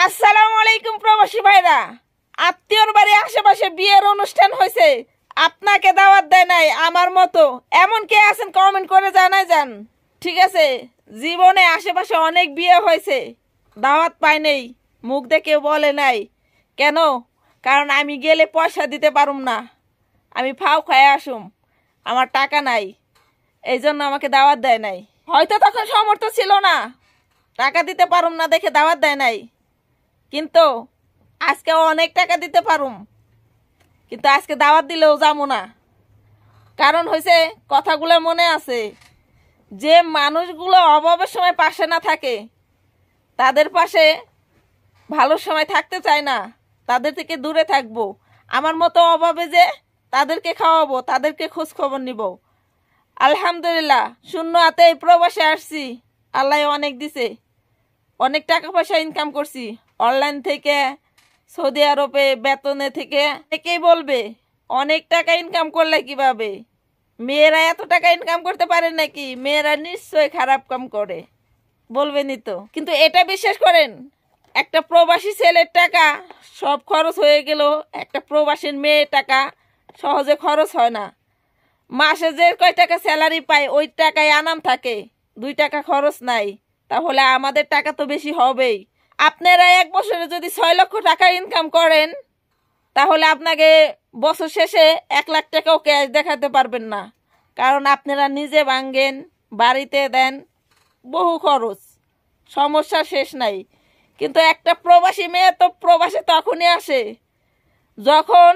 আসসালামু আলাইকুম প্রবাসী ভাইরা। আত্মীয়র বাড়ি আশেপাশে বিয়ের অনুষ্ঠান হয়েছে, আপনাকে দাওয়াত দেয় নাই আমার মতো এমন কে আছেন কমেন্ট করে জানাই যান। ঠিক আছে, জীবনে আশেপাশে অনেক বিয়ে হয়েছে, দাওয়াত পাই নাই, মুখ দেখে বলে নাই কেন? কারণ আমি গেলে পয়সা দিতে পারুম না, আমি ফাও খায় আসুম, আমার টাকা নাই, এই জন্য আমাকে দাওয়াত দেয় নাই। হয়তো তখন সামর্থ্য ছিল না, টাকা দিতে পারুম না দেখে দাওয়াত দেয় নাই, কিন্তু আজকে অনেক টাকা দিতে পারুম, কিন্তু আজকে দাওয়াত দিলেও যাবো না। কারণ হয়েছে কথাগুলো মনে আছে, যে মানুষগুলো অভাবের সময় পাশে না থাকে তাদের পাশে ভালো সময় থাকতে চায় না, তাদের থেকে দূরে থাকবো। আমার মতো অভাবে যে তাদেরকে খাওয়াবো, তাদেরকে খোঁজ খবর নিব। আলহামদুলিল্লাহ শূন্য হাতে এই প্রবাসে আসছি, আল্লাহ অনেক দিছে, অনেক টাকা পয়সা ইনকাম করছি অনলাইন থেকে, সৌদি আরবে বেতনে থেকে। একেই বলবে অনেক টাকা ইনকাম করলে কিভাবে? মেয়েরা এত টাকা ইনকাম করতে পারে নাকি? মেয়েরা নিশ্চয়ই খারাপ কাম করে, বলবেনই তো। কিন্তু এটা বিশ্বাস করেন, একটা প্রবাসী ছেলের টাকা সব খরচ হয়ে গেল, একটা প্রবাসীর মেয়ের টাকা সহজে খরচ হয় না। মাসে যে কয় টাকা স্যালারি পায় ওই টাকায় আনাম থাকে, 2 টাকা খরচ নাই, তাহলে আমাদের টাকা তো বেশি হবেই। আপনারা এক বছরে যদি 6 লক্ষ টাকা ইনকাম করেন, তাহলে আপনাকে বছর শেষে 1 লাখ টাকাও ক্যাশ দেখাতে পারবেন না, কারণ আপনারা নিজে ভাঙ্গেন, বাড়িতে দেন, বহু খরচ, সমস্যা শেষ নাই। কিন্তু একটা প্রবাসী মেয়ে তো প্রবাসে তখনই আসে যখন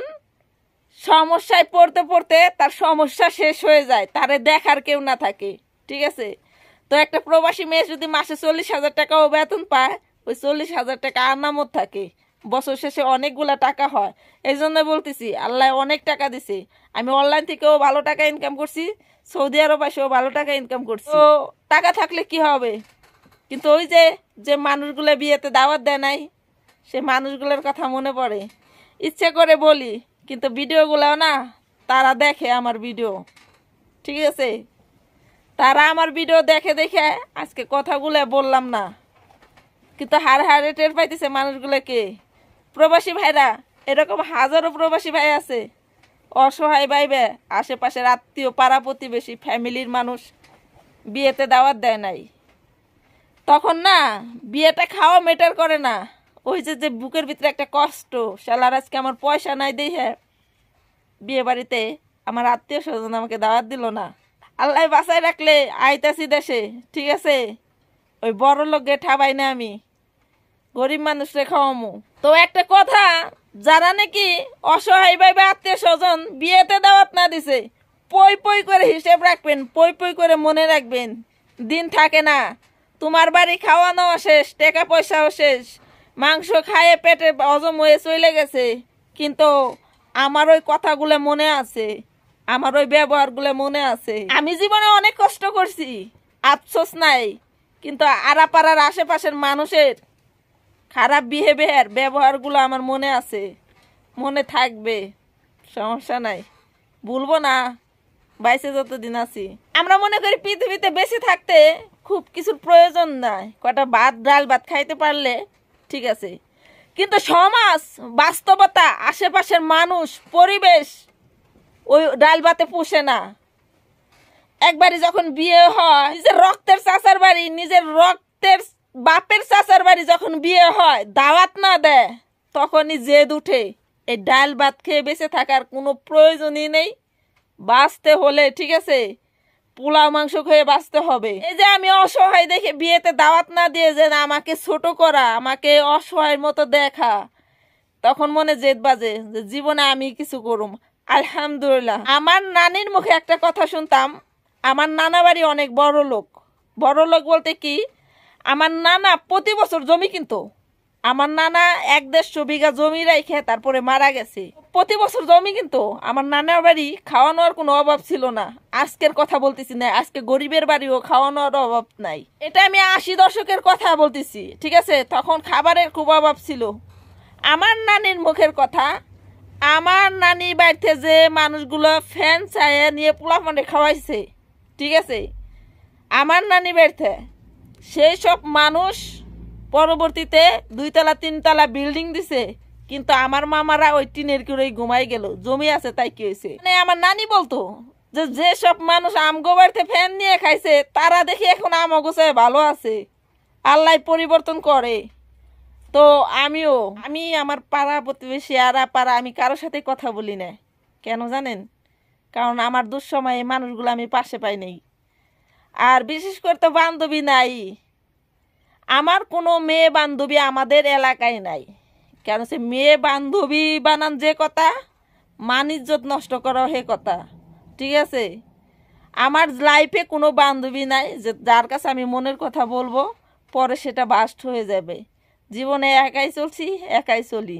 সমস্যায় পড়তে পড়তে তার সমস্যা শেষ হয়ে যায়, তারে দেখার কেউ না থাকে। ঠিক আছে, তো একটা প্রবাসী মেয়ে যদি মাসে 40,000 টাকাও বেতন পায়, ওই 40,000 টাকা আনামত থাকে, বছর শেষে অনেকগুলা টাকা হয়। এই জন্য বলতেছি আল্লাহ অনেক টাকা দিছে, আমি অনলাইন থেকেও ভালো টাকা ইনকাম করছি, সৌদি আরব এসেও ভালো টাকা ইনকাম করছি। তো টাকা থাকলে কি হবে? কিন্তু ওই যে যে মানুষগুলো বিয়েতে দাওয়াত দেয় নাই, সে মানুষগুলোর কথা মনে পড়ে, ইচ্ছে করে বলি, কিন্তু ভিডিওগুলো না তারা দেখে আমার ভিডিও। ঠিক আছে, তারা আমার ভিডিও দেখে দেখে আজকে কথাগুলো বললাম না, কিন্তু হাড়ে টের পাইতেছে মানুষগুলোকে। প্রবাসী ভাইরা এরকম হাজারো প্রবাসী ভাই আছে, অসহায় ভাইবে আশেপাশের আত্মীয় পাড়া প্রতিবেশী ফ্যামিলির মানুষ বিয়েতে দাওয়াত দেয় নাই, তখন না বিয়েটা খাওয়া মেটার করে না, ওই যে বুকের ভিতরে একটা কষ্ট, শালার আজকে আমার পয়সা নাই দেখে বিয়ে বাড়িতে আমার আত্মীয় স্বজন আমাকে দাওয়াত দিল না। আল্লাহ বাঁচাই রাখলে আইতাছি দেশে, ঠিক আছে, ওই বড় লোককে ঠাবাই না, আমি গরিব মানুষরে খাওয়ামু। তো একটা কথা, যারা নাকি অসহায় ভাবে আত্মীয় স্বজন বিয়েতে দাওয়াত না দিছে, পই পই করে হিসেব রাখবেন, পই পই করে মনে রাখবেন, দিন থাকে না, তোমার বাড়ি খাওয়ানো শেষ, টাকা পয়সাও শেষ, মাংস খাইয়ে পেটে হজম হয়ে চলে গেছে, কিন্তু আমার ওই কথাগুলো মনে আছে, আমার ওই ব্যবহারগুলো মনে আছে। আমি জীবনে অনেক কষ্ট করছি, আফসোস নাই, কিন্তু আড়াপাড়ার আশেপাশের মানুষের খারাপ বিহেভিয়ার ব্যবহারগুলো আমার মনে আছে, মনে থাকবে, সমস্যা নাই, ভুলবো না, বাইসে যতদিন আছি। আমরা মনে করি পৃথিবীতে বেঁচে থাকতে খুব কিছুর প্রয়োজন নাই, কটা ভাত ডাল ভাত খাইতে পারলে ঠিক আছে, কিন্তু সমাজ বাস্তবতা আশেপাশের মানুষ পরিবেশ ওই ডাল ভাতে পোষে না। একবারই যখন বিয়ে হয়, নিজের রক্তের চাচার বাড়ি, নিজের রক্তের বাপের চাচার বাড়ি যখন বিয়ে হয়, দাওয়াত না দেয়, তখনই জেদ উঠে, এই ডাল ভাত খেয়ে বেঁচে থাকার কোনো প্রয়োজনই নেই, বাঁচতে হলে ঠিক আছে পোলাও মাংস খেয়ে বাঁচতে হবে। এই যে আমি অসহায় দেখে বিয়েতে দাওয়াত না দিয়ে যে আমাকে ছোট করা, আমাকে অসহায়ের মতো দেখা, তখন মনে জেদ বাজে যে জীবনে আমি কিছু করুম। আলহামদুলিল্লাহ, আমার নানির মুখে একটা কথা শুনতাম, আমার নানা বাড়ি অনেক বড় লোক। বড় লোক বলতে কি, আমার নানা প্রতি বছর জমি কিনতো, আমার নানা 1-150 বিঘা জমি রেখে তারপরে মারা গেছে, প্রতি বছর জমি কিন্তু আমার নানার বাড়ি খাওয়ানোর কোনো অভাব ছিল না। আজকের কথা বলতেছি না, আজকে গরিবের বাড়িও খাওয়ানোর অভাব নাই, এটা আমি 80 দশকের কথা বলতেছি, ঠিক আছে, তখন খাবারের খুব অভাব ছিল। আমার নানির মুখের কথা, আমার নানি বাড়িতে যে মানুষগুলো ফ্যান চায়ে নিয়ে পোলাপানে খাওয়াইছে, ঠিক আছে, আমার নানি বাড়িতে সেই সব মানুষ পরবর্তীতে 2 তলা 3 তলা বিল্ডিং দিছে, কিন্তু আমার মামারা ওই টিনের করেই ঘুমাই গেল। জমি আছে তাই কি হয়েছে? মানে আমার নানি বলতো যে যেসব মানুষ আমগো বাড়িতে ফ্যান নিয়ে খাইছে তারা দেখি এখন আমগোছায় ভালো আছে, আল্লাহ পরিবর্তন করে। তো আমি আমার পাড়া প্রতিবেশী পাড়া আমি কারোর সাথে কথা বলি না। কেন জানেন? কারণ আমার দুঃসময়ে এই মানুষগুলো আমি পাশে পাই নাই। আর বিশেষ করে তো বান্ধবী নাই, আমার কোনো মেয়ে বান্ধবী আমাদের এলাকায় নাই। কেন সে মেয়ে বান্ধবী বানান যে কথা, মান ইজ্জত নষ্ট করা হে কথা, ঠিক আছে? আমার লাইফে কোনো বান্ধবী নাই যে যার কাছে আমি মনের কথা বলবো, পরে সেটা বাস্ট হয়ে যাবে। জীবনে একাই চলছি, একাই চলি।